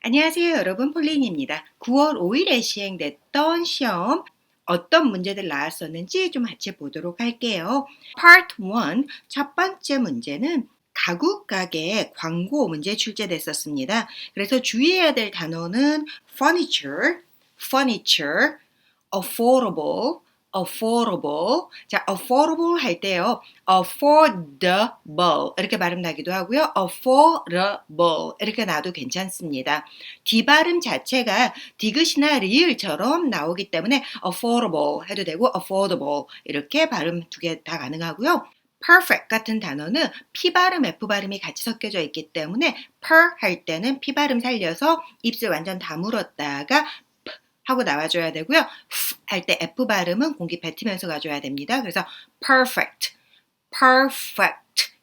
안녕하세요, 여러분. 폴린입니다. 9월 5일에 시행됐던 시험 어떤 문제들 나왔었는지 좀 같이 보도록 할게요. Part 1, 첫 번째 문제는 가구 가게 광고 문제 출제됐었습니다. 그래서 주의해야 될 단어는 furniture, affordable, 자, affordable 할 때요. affordable 이렇게 발음 나기도 하고요. affordable 이렇게 나도 괜찮습니다. D 발음 자체가 디귿이나 리을처럼 나오기 때문에 affordable 해도 되고 affordable 이렇게 발음 두 개 다 가능하고요. perfect 같은 단어는 P 발음, F 발음이 같이 섞여져 있기 때문에 per 할 때는 P 발음 살려서 입술 완전 다물었다가 하고 나와줘야 되고요. 할 때 F 발음은 공기 뱉으면서 가줘야 됩니다. 그래서 perfect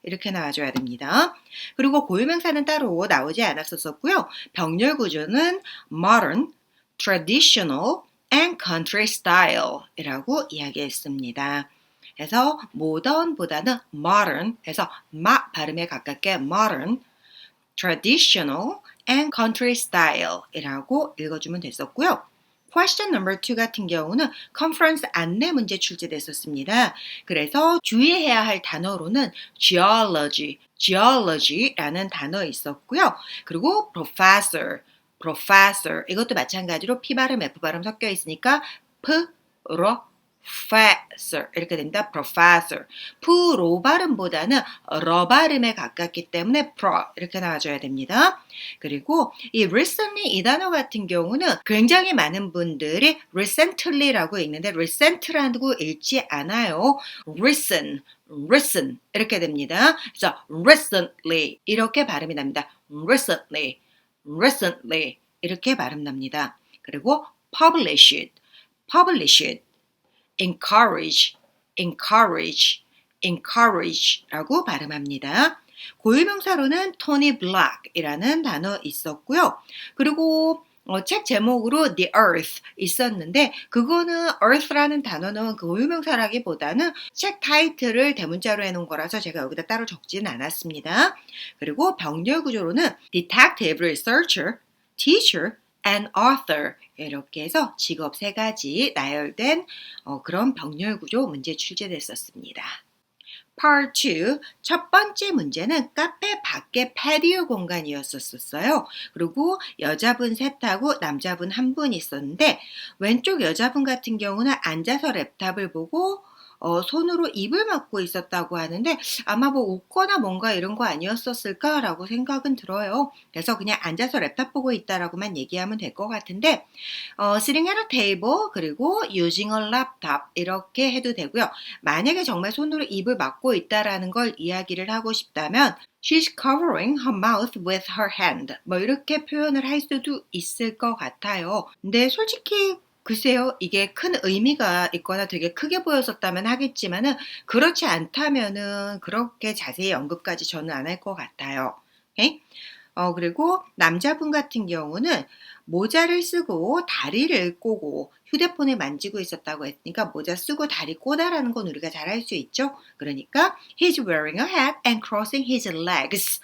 이렇게 나와줘야 됩니다. 그리고 고유명사는 따로 나오지 않았었고요. 병렬 구조는 modern, traditional, and country style 이라고 이야기했습니다. 그래서 modern보다는 modern 해서 마 발음에 가깝게 modern, traditional, and country style 이라고 읽어주면 됐었고요. Question number 2 같은 경우는 컨퍼런스 안내 문제 출제됐었습니다. 그래서 주의해야 할 단어로는 geology라는 단어 있었고요. 그리고 professor 이것도 마찬가지로 P 발음, F 발음 섞여 있으니까 professor 이렇게 됩니다. professor. 프로 발음보다는 러 발음에 가깝기 때문에 pro 이렇게 나와줘야 됩니다. 그리고 이 recently 이 단어 같은 경우는 굉장히 많은 분들이 recently라고 읽는데 recent라고 읽지 않아요. recent 이렇게 됩니다. 그래서 recently 이렇게 발음이 납니다. recently 이렇게 발음 납니다. 그리고 published encourage라고 발음합니다. 고유명사로는 토니 블랙이라는 단어 있었고요. 그리고 책 제목으로 The Earth 있었는데 그거는 Earth라는 단어는 고유명사라기보다는 책 타이틀을 대문자로 해놓은 거라서 제가 여기다 따로 적지는 않았습니다. 그리고 병렬 구조로는 Detective, Researcher, Teacher, and Author 이렇게 해서 직업 3가지 나열된 그런 병렬 구조 문제 출제됐었습니다. Part 2, 첫 번째 문제는 카페 밖에 패디오 공간이었었어요. 그리고 여자분 셋하고 남자분 1분 있었는데 왼쪽 여자분 같은 경우는 앉아서 랩탑을 보고 손으로 입을 막고 있었다고 하는데 아마 뭐 웃거나 뭔가 이런 거 아니었었을까라고 생각은 들어요. 그래서 그냥 앉아서 랩탑 보고 있다라고만 얘기하면 될 것 같은데 sitting at a table 그리고 using a laptop 이렇게 해도 되고요. 만약에 정말 손으로 입을 막고 있다라는 걸 이야기를 하고 싶다면 She's covering her mouth with her hand 뭐 이렇게 표현을 할 수도 있을 것 같아요. 근데 솔직히 글쎄요, 이게 큰 의미가 있거나 되게 크게 보였었다면 하겠지만은 그렇지 않다면은 그렇게 자세히 언급까지 저는 안 할 것 같아요. 오케이? 그리고 남자분 같은 경우는 모자를 쓰고 다리를 꼬고 휴대폰을 만지고 있었다고 했으니까 모자 쓰고 다리 꼬다라는 건 우리가 잘 알 수 있죠? 그러니까 he's wearing a hat and crossing his legs.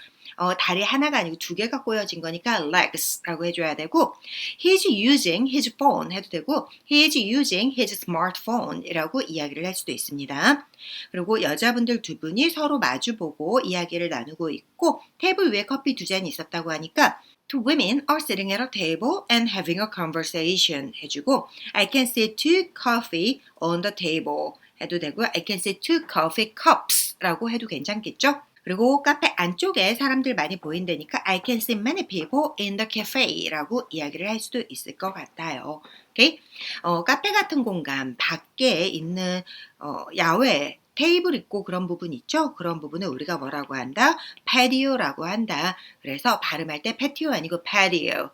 다리 하나가 아니고 2개가 꼬여진 거니까 legs라고 해줘야 되고 he's using his phone 해도 되고 he's using his smartphone 이라고 이야기를 할 수도 있습니다. 그리고 여자분들 2분이 서로 마주보고 이야기를 나누고 있고 테이블 위에 커피 2잔이 있었다고 하니까 Two women are sitting at a table and having a conversation 해주고 I can see 2 coffee on the table 해도 되고요. I can see 2 coffee cups 라고 해도 괜찮겠죠? 그리고 카페 안쪽에 사람들 많이 보인다니까 I can see many people in the cafe라고 이야기를 할 수도 있을 것 같아요. 오케이? 카페 같은 공간 밖에 있는 야외 테이블 있고 그런 부분 있죠? 그런 부분을 우리가 뭐라고 한다? patio라고 한다. 그래서 발음할 때 patio 아니고 patio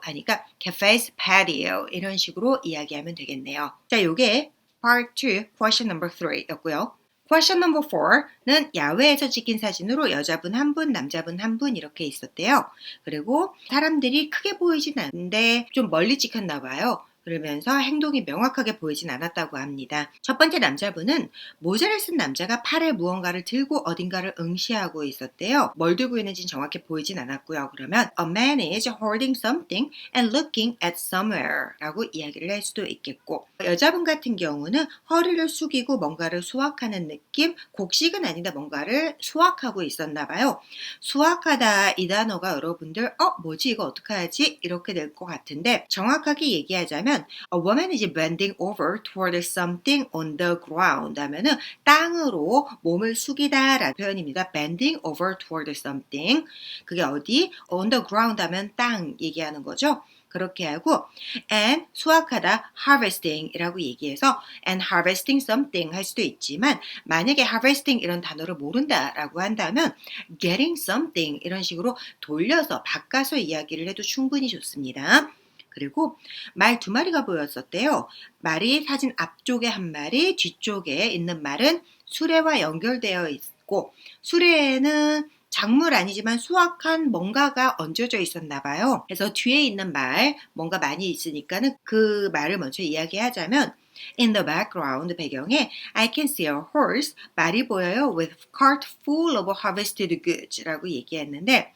하니까 cafe's patio 이런 식으로 이야기하면 되겠네요. 자, 요게 part 2 question number 3였고요. Question number 4는 야외에서 찍힌 사진으로 여자분 1분, 남자분 1분 이렇게 있었대요. 그리고 사람들이 크게 보이진 않는데 좀 멀리 찍혔나 봐요. 그러면서 행동이 명확하게 보이진 않았다고 합니다. 첫 번째 남자분은 모자를 쓴 남자가 팔에 무언가를 들고 어딘가를 응시하고 있었대요. 뭘 들고 있는지는 정확히 보이진 않았고요. 그러면 A man is holding something and looking at somewhere 라고 이야기를 할 수도 있겠고, 여자분 같은 경우는 허리를 숙이고 뭔가를 수확하는 느낌, 곡식은 아닌데 뭔가를 수확하고 있었나 봐요. 수확하다 이 단어가 여러분들 뭐지 이거 어떡하지 이렇게 될 것 같은데, 정확하게 얘기하자면 A woman is bending over toward something on the ground 하면은 땅으로 몸을 숙이다 라는 표현입니다. bending over toward something, 그게 어디? on the ground 하면 땅 얘기하는 거죠. 그렇게 하고 and 수확하다 harvesting 이라고 얘기해서 and harvesting something 할 수도 있지만, 만약에 harvesting 이런 단어를 모른다 라고 한다면 getting something 이런 식으로 돌려서 바꿔서 이야기를 해도 충분히 좋습니다. 그리고 말 두 마리가 보였었대요. 말이 사진 앞쪽에 한 마리, 뒤쪽에 있는 말은 수레와 연결되어 있고, 수레에는 작물 아니지만 수확한 뭔가가 얹어져 있었나 봐요. 그래서 뒤에 있는 말, 뭔가 많이 있으니까는 그 말을 먼저 이야기하자면 In the background, 배경에 I can see a horse, 말이 보여요. with cart full of harvested goods 라고 얘기했는데,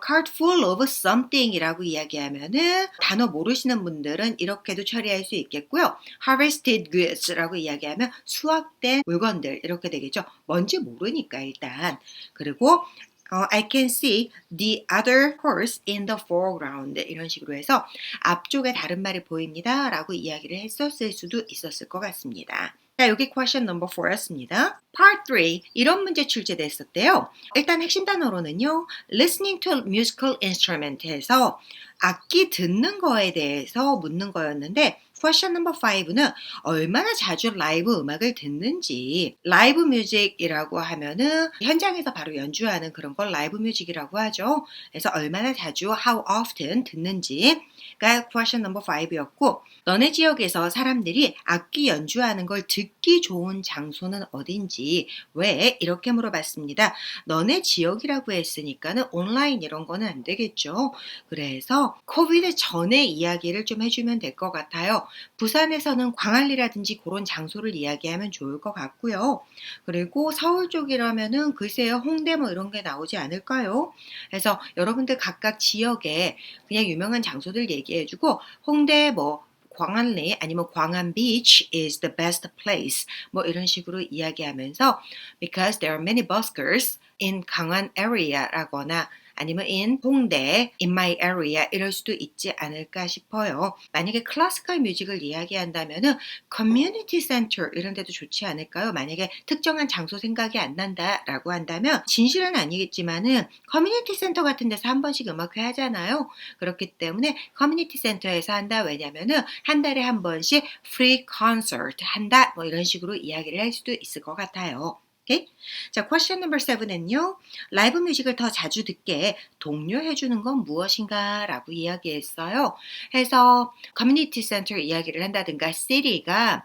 cart full of something 이라고 이야기하면은 단어 모르시는 분들은 이렇게도 처리할 수 있겠고요. harvested goods 라고 이야기하면 수확된 물건들 이렇게 되겠죠. 뭔지 모르니까 일단. 그리고 I can see the other horse in the foreground 이런 식으로 해서 앞쪽에 다른 말이 보입니다 라고 이야기를 했었을 수도 있었을 것 같습니다. 자, 여기 question number 4였습니다. Part 3, 이런 문제 출제됐었대요. 일단 핵심 단어로는요, listening to musical instrument에서 악기 듣는 거에 대해서 묻는 거였는데, question number 5는 얼마나 자주 라이브 음악을 듣는지, 라이브 뮤직이라고 하면은 현장에서 바로 연주하는 그런 걸 라이브 뮤직이라고 하죠. 그래서 얼마나 자주, how often 듣는지가 question number 5였고, 너네 지역에서 사람들이 악기 연주하는 걸 듣기 좋은 장소는 어딘지, 왜? 이렇게 물어봤습니다. 너네 지역이라고 했으니까는 온라인 이런 거는 안 되겠죠. 그래서 코비드 전에 이야기를 좀 해주면 될 것 같아요. 부산에서는 광안리라든지 그런 장소를 이야기하면 좋을 것 같고요. 그리고 서울 쪽이라면은 글쎄요, 홍대 뭐 이런 게 나오지 않을까요? 그래서 여러분들 각각 지역에 그냥 유명한 장소들 얘기해주고, 홍대 뭐 광안리 아니면 광안 beach is the best place 뭐 이런 식으로 이야기하면서 because there are many buskers in 강안 area라거나 아니면 in 홍대, in my area 이럴 수도 있지 않을까 싶어요. 만약에 클래시컬 뮤직을 이야기한다면은 커뮤니티 센터 이런 데도 좋지 않을까요? 만약에 특정한 장소 생각이 안 난다라고 한다면 진실은 아니겠지만은 커뮤니티 센터 같은 데서 한 번씩 음악회 하잖아요. 그렇기 때문에 커뮤니티 센터에서 한다. 왜냐면은 한 달에 한 번씩 free concert 한다. 뭐 이런 식으로 이야기를 할 수도 있을 것 같아요. 오케이? 자, question number 7은요. 라이브 뮤직을 더 자주 듣게 독려해주는 건 무엇인가 라고 이야기했어요. 해서 커뮤니티 센터 이야기를 한다든가 city가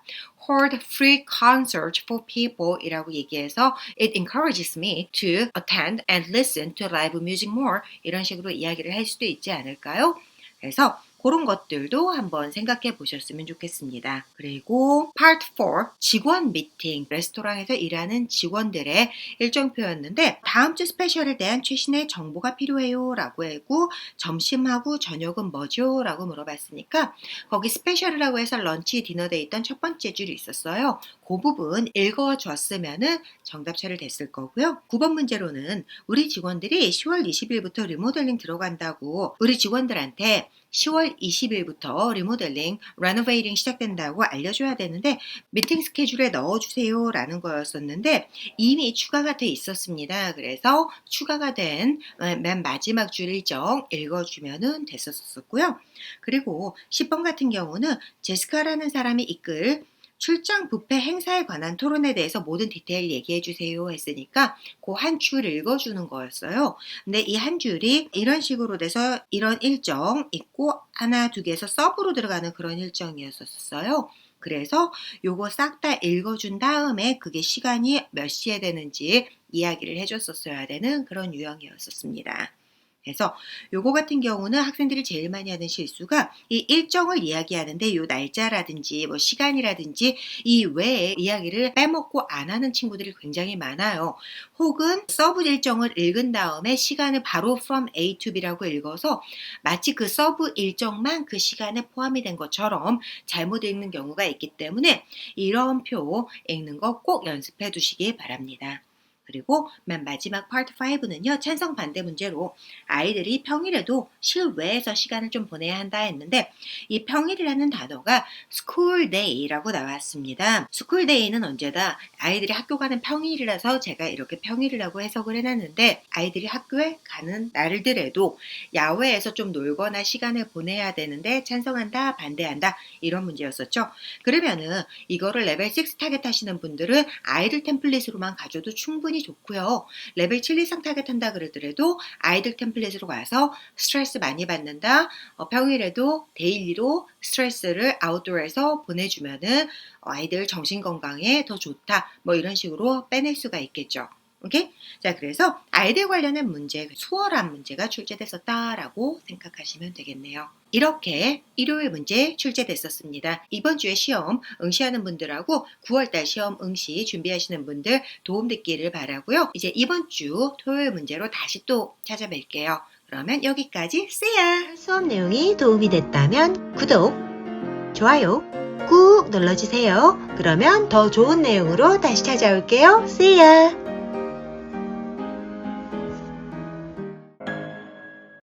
hold free concert for people 이라고 얘기해서 it encourages me to attend and listen to live music more 이런 식으로 이야기를 할 수도 있지 않을까요? 그래서 그런 것들도 한번 생각해 보셨으면 좋겠습니다. 그리고 Part 4, 직원 미팅. 레스토랑에서 일하는 직원들의 일정표였는데 다음 주 스페셜에 대한 최신의 정보가 필요해요 라고 하고 점심하고 저녁은 뭐죠? 라고 물어봤으니까 거기 스페셜이라고 해서 런치, 디너 돼 있던 첫 번째 줄이 있었어요. 그 부분 읽어줬으면 정답 처리됐을 거고요. 9번 문제로는 우리 직원들이 10월 20일부터 리모델링 들어간다고 우리 직원들한테 10월 20일부터 리모델링, 레노베이팅 시작된다고 알려줘야 되는데 미팅 스케줄에 넣어주세요 라는 거였었는데 이미 추가가 돼 있었습니다. 그래서 추가가 된 맨 마지막 줄 일정 읽어주면 됐었고요. 그리고 10번 같은 경우는 제시카라는 사람이 이끌 출장 뷔페 행사에 관한 토론에 대해서 모든 디테일 얘기해 주세요 했으니까 그 한 줄 읽어주는 거였어요. 근데 이 한 줄이 이런 식으로 돼서 이런 일정 있고 하나 두 개에서 서브로 들어가는 그런 일정이었었어요. 그래서 요거 싹 다 읽어준 다음에 그게 시간이 몇 시에 되는지 이야기를 해줬었어야 되는 그런 유형이었었습니다. 그래서 요거 같은 경우는 학생들이 제일 많이 하는 실수가 이 일정을 이야기하는데 요 날짜라든지 뭐 시간이라든지 이 외에 이야기를 빼먹고 안 하는 친구들이 굉장히 많아요. 혹은 서브 일정을 읽은 다음에 시간을 바로 from A to B라고 읽어서 마치 그 서브 일정만 그 시간에 포함이 된 것처럼 잘못 읽는 경우가 있기 때문에 이런 표 읽는 거 꼭 연습해 두시기 바랍니다. 그리고 맨 마지막 파트 5는요. 찬성 반대 문제로 아이들이 평일에도 실외에서 시간을 좀 보내야 한다 했는데 이 평일이라는 단어가 school day라고 나왔습니다. school day는 언제다? 아이들이 학교 가는 평일이라서 제가 이렇게 평일이라고 해석을 해놨는데 아이들이 학교에 가는 날들에도 야외에서 좀 놀거나 시간을 보내야 되는데 찬성한다, 반대한다 이런 문제였었죠. 그러면은 이거를 레벨 6 타겟 하시는 분들은 아이들 템플릿으로만 가져도 충분히 좋고요. 레벨 7 이상 타겟한다 그러더라도 아이들 템플릿으로 가서 스트레스 많이 받는다. 평일에도 데일리로 스트레스를 아웃도어에서 보내주면은 아이들 정신 건강에 더 좋다. 뭐 이런 식으로 빼낼 수가 있겠죠. 오케이? 자, 그래서 아이들 관련한 문제, 수월한 문제가 출제됐었다라고 생각하시면 되겠네요. 이렇게 일요일 문제 출제됐었습니다. 이번 주에 시험 응시하는 분들하고 9월달 시험 응시 준비하시는 분들 도움됐기를 바라고요. 이제 이번 주 토요일 문제로 다시 또 찾아뵐게요. 그러면 여기까지 see ya! 수업 내용이 도움이 됐다면 구독, 좋아요 꾹 눌러주세요. 그러면 더 좋은 내용으로 다시 찾아올게요. See ya!